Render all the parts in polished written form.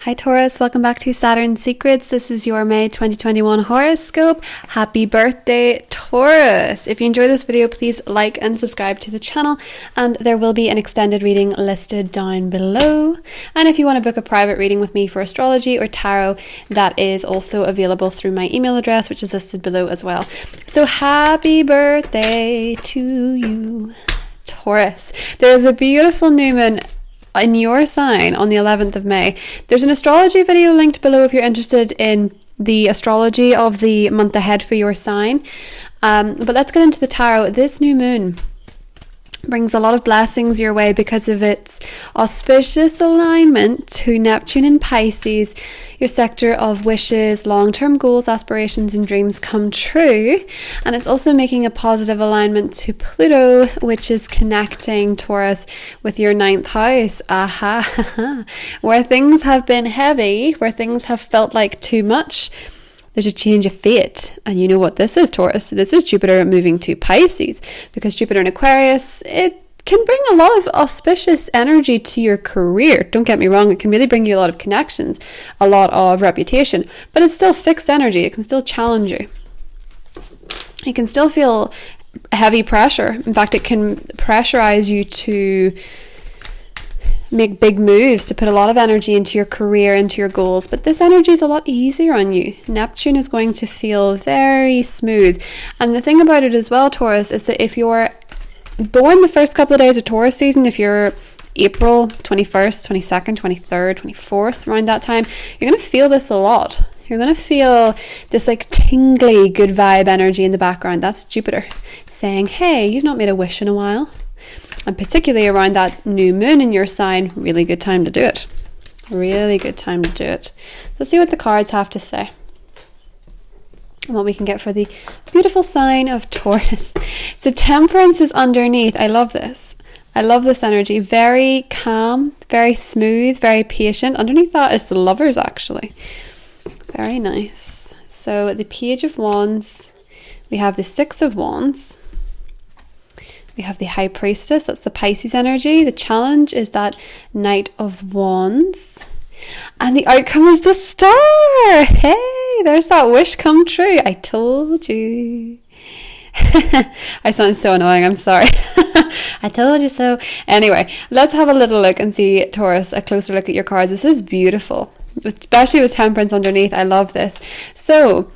Hi Taurus, welcome back to Saturn Secrets. This is your May 2021 horoscope. Happy birthday, Taurus. If you enjoy this video, please like and subscribe to the channel, and there will be an extended reading listed down below. And if you want to book a private reading with me for astrology or tarot, that is also available through my email address, which is listed below as well. So happy birthday to you, Taurus. There's a beautiful new moon in your sign on the 11th of May. There's an astrology video linked below if you're interested in the astrology of the month ahead for your sign. But let's get into the tarot. This new moon brings a lot of blessings your way because of its auspicious alignment to Neptune in Pisces, your sector of wishes, long-term goals, aspirations and dreams come true. And it's also making a positive alignment to Pluto, which is connecting Taurus with your 9th house. Where things have been heavy, where things have felt like too much, there's a change of fate. And you know what this is, Taurus? This is Jupiter moving to Pisces, because Jupiter in Aquarius, it can bring a lot of auspicious energy to your career. Don't get me wrong, it can really bring you a lot of connections, a lot of reputation, but it's still fixed energy. It can still challenge you. You can still feel heavy pressure. In fact, it can pressurize you to make big moves, to put a lot of energy into your career, into your goals, but this energy is a lot easier on you. Neptune is going to feel very smooth. And the thing about it as well, Taurus, is that if you're born the first couple of days of Taurus season, if you're April 21st, 22nd, 23rd, 24th, around that time, you're going to feel this a lot. You're going to feel this like tingly good vibe energy in the background. That's Jupiter saying, hey, you've not made a wish in a while. And particularly around that new moon in your sign, really good time to do it. Really good time to do it. Let's see what the cards have to say and what we can get for the beautiful sign of Taurus. So Temperance is underneath. I love this. I love this energy. Very calm, very smooth, very patient. Underneath that is the Lovers, actually. Very nice. So the Page of Wands. We have the Six of Wands. We have the High Priestess, that's the Pisces energy. The challenge is that Knight of Wands. And the outcome is the Star. Hey, there's that wish come true. I told you. I sound so annoying, I'm sorry. I told you so. Anyway, let's have a little look and see, Taurus, a closer look at your cards. This is beautiful, especially with Temperance underneath. I love this. So,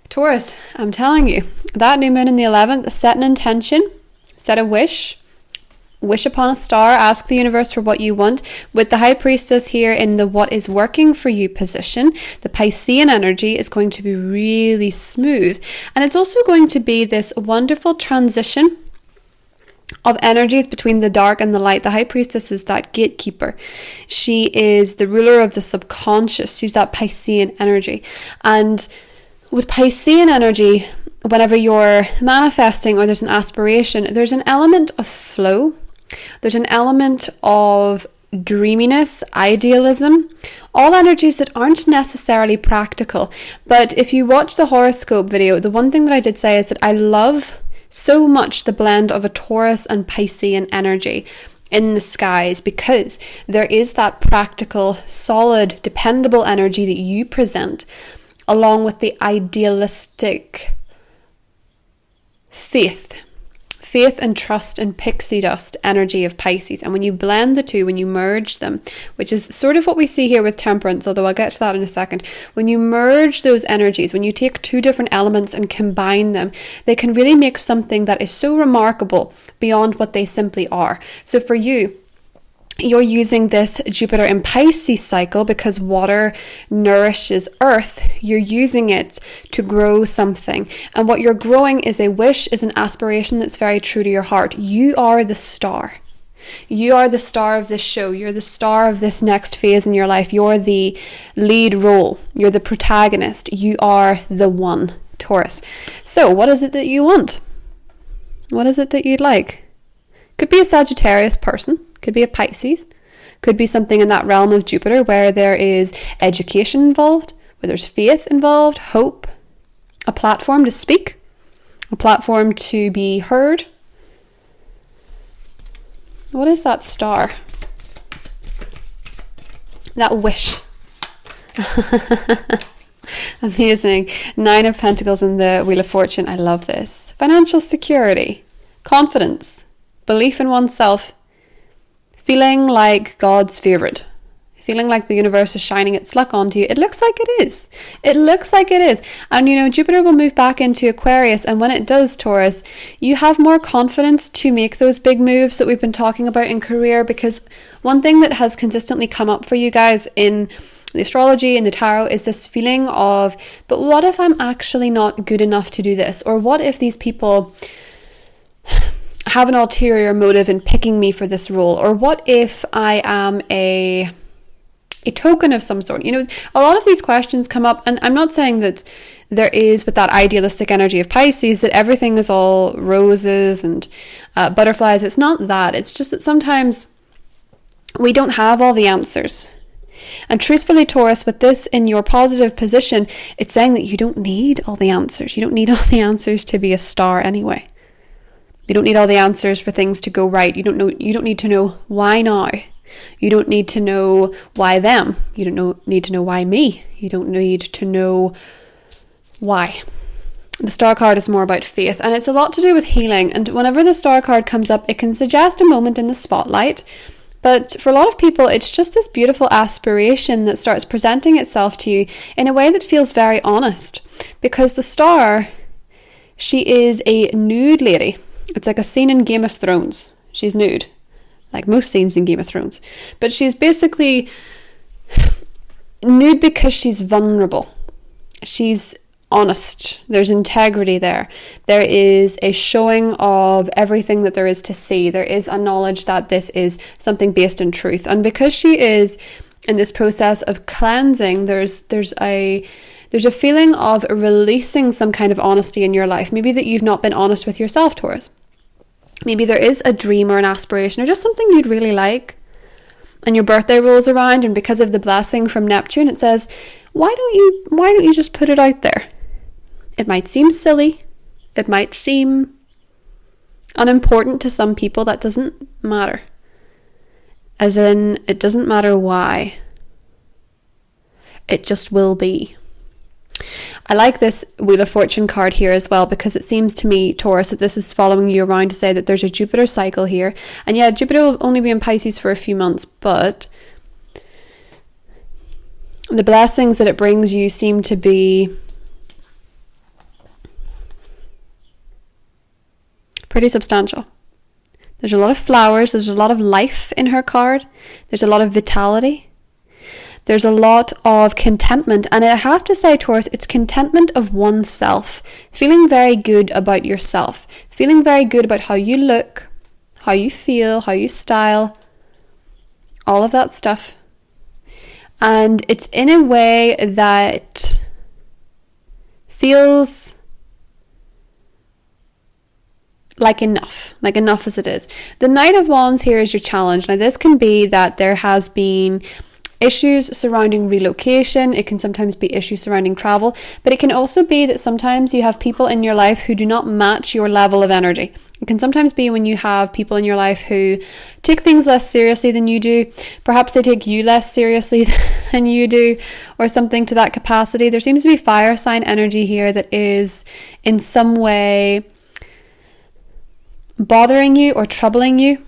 Taurus, I'm telling you, that new moon in the 11th, set an intention. Set a wish upon a star, ask the universe for what you want. With the High Priestess here in the what is working for you position, the Piscean energy is going to be really smooth. And it's also going to be this wonderful transition of energies between the dark and the light. The High Priestess is that gatekeeper. She is the ruler of the subconscious. She's that Piscean energy. And with Piscean energy, whenever you're manifesting or there's an aspiration, there's an element of flow. There's an element of dreaminess, idealism, all energies that aren't necessarily practical. But if you watch the horoscope video, the one thing that I did say is that I love so much the blend of a Taurus and Piscean energy in the skies, because there is that practical, solid, dependable energy that you present, along with the idealistic faith and trust and pixie dust energy of Pisces. And when you blend the two, when you merge them, which is sort of what we see here with Temperance, although I'll get to that in a second, when you merge those energies, when you take two different elements and combine them, they can really make something that is so remarkable beyond what they simply are. So for you, you're using this Jupiter in Pisces cycle because water nourishes earth. You're using it to grow something. And what you're growing is a wish, is an aspiration that's very true to your heart. You are the star. You are the star of this show. You're the star of this next phase in your life. You're the lead role. You're the protagonist. You are the one, Taurus. So what is it that you want? What is it that you'd like? Could be a Sagittarius person. Could be a Pisces, could be something in that realm of Jupiter where there is education involved, where there's faith involved, hope, a platform to speak, a platform to be heard. What is that star? that wish. Amazing. 9 of Pentacles in the Wheel of Fortune. I love this. Financial security, confidence, belief in oneself, feeling like God's favourite, feeling like the universe is shining its luck onto you. It looks like it is. It looks like it is. And Jupiter will move back into Aquarius, and when it does, Taurus, you have more confidence to make those big moves that we've been talking about in career, because one thing that has consistently come up for you guys in the astrology and the tarot is this feeling of, but what if I'm actually not good enough to do this? Or what if these people have an ulterior motive in picking me for this role? Or what if I am a token of some sort? A lot of these questions come up, and I'm not saying that there is, with that idealistic energy of Pisces, that everything is all roses and butterflies. It's not that. It's just that sometimes we don't have all the answers. And truthfully, Taurus, with this in your positive position, it's saying that you don't need all the answers. You don't need all the answers to be a star anyway. You don't need all the answers for things to go right. You don't need to know why now. You don't need to know why them. You don't need to know why me. You don't need to know why. The star card is more about faith, and it's a lot to do with healing. And whenever the star card comes up, it can suggest a moment in the spotlight. But for a lot of people, it's just this beautiful aspiration that starts presenting itself to you in a way that feels very honest. Because the star, she is a nude lady. It's like a scene in Game of Thrones. She's nude, like most scenes in Game of Thrones. But she's basically nude because she's vulnerable. She's honest. There's integrity there. There is a showing of everything that there is to see. There is a knowledge that this is something based in truth. And because she is in this process of cleansing, there's a feeling of releasing some kind of honesty in your life. Maybe that you've not been honest with yourself, Taurus. Maybe there is a dream or an aspiration or just something you'd really like, and your birthday rolls around, and because of the blessing from Neptune, it says, why don't you just put it out there? It might seem silly. It might seem unimportant to some people. That doesn't matter. As in, it doesn't matter why. It just will be. I like this Wheel of Fortune card here as well, because it seems to me, Taurus, that this is following you around to say that there's a Jupiter cycle here. And yeah, Jupiter will only be in Pisces for a few months, but the blessings that it brings you seem to be pretty substantial. There's a lot of flowers. There's a lot of life in her card. There's a lot of vitality. There's a lot of contentment. And I have to say, Taurus, it's contentment of oneself. Feeling very good about yourself. Feeling very good about how you look, how you feel, how you style. All of that stuff. And it's in a way that feels like enough as it is. The Knight of Wands here is your challenge. Now this can be that there has been issues surrounding relocation. It can sometimes be issues surrounding travel, but it can also be that sometimes you have people in your life who do not match your level of energy. It can sometimes be when you have people in your life who take things less seriously than you do. Perhaps they take you less seriously than you do, or something to that capacity. There seems to be fire sign energy here that is in some way bothering you or troubling you.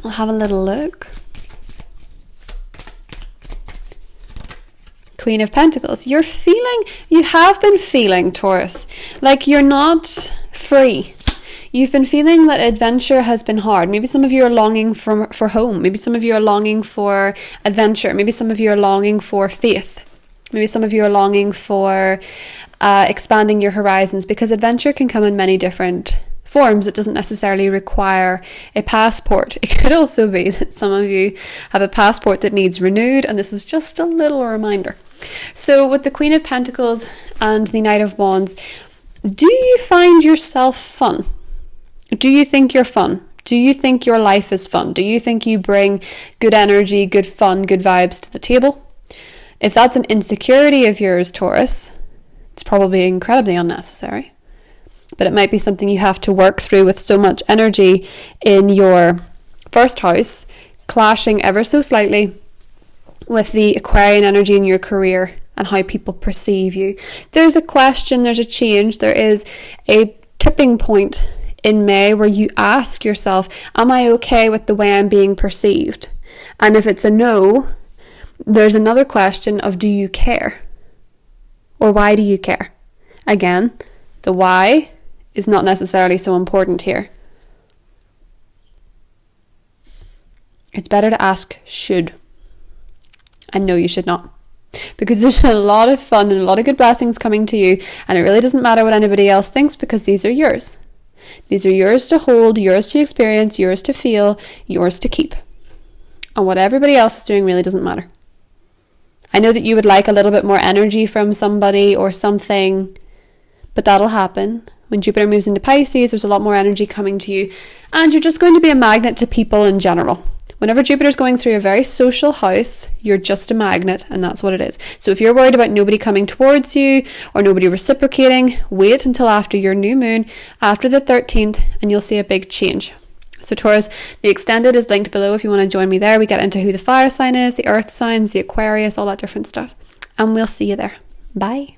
I'll have a little look. Queen of Pentacles. You have been feeling, Taurus, like you're not free. You've been feeling that adventure has been hard. Maybe some of you are longing for home. Maybe some of you are longing for adventure. Maybe some of you are longing for faith. Maybe some of you are longing for expanding your horizons, because adventure can come in many different forms. It doesn't necessarily require a passport. It could also be that some of you have a passport that needs renewed, and this is just a little reminder. So with the Queen of Pentacles and the Knight of Wands, do you find yourself fun? Do you think you're fun? Do you think your life is fun? Do you think you bring good energy, good fun, good vibes to the table? If that's an insecurity of yours, Taurus, it's probably incredibly unnecessary. But it might be something you have to work through with so much energy in your first house, clashing ever so slightly with the Aquarian energy in your career and how people perceive you. There's a question, there's a change, there is a tipping point in May where you ask yourself, am I okay with the way I'm being perceived? And if it's a no, there's another question of, do you care? Or why do you care? Again, the why is not necessarily so important here. It's better to ask should. And no, you should not. Because there's a lot of fun and a lot of good blessings coming to you, and it really doesn't matter what anybody else thinks, because these are yours. These are yours to hold, yours to experience, yours to feel, yours to keep. And what everybody else is doing really doesn't matter. I know that you would like a little bit more energy from somebody or something, but that'll happen. When Jupiter moves into Pisces, there's a lot more energy coming to you, and you're just going to be a magnet to people in general. Whenever Jupiter's going through a very social house, you're just a magnet, and that's what it is. So if you're worried about nobody coming towards you or nobody reciprocating, wait until after your new moon, after the 13th, and you'll see a big change. So Taurus, the extended is linked below if you want to join me there. We get into who the fire sign is, the earth signs, the Aquarius, all that different stuff. And we'll see you there. Bye.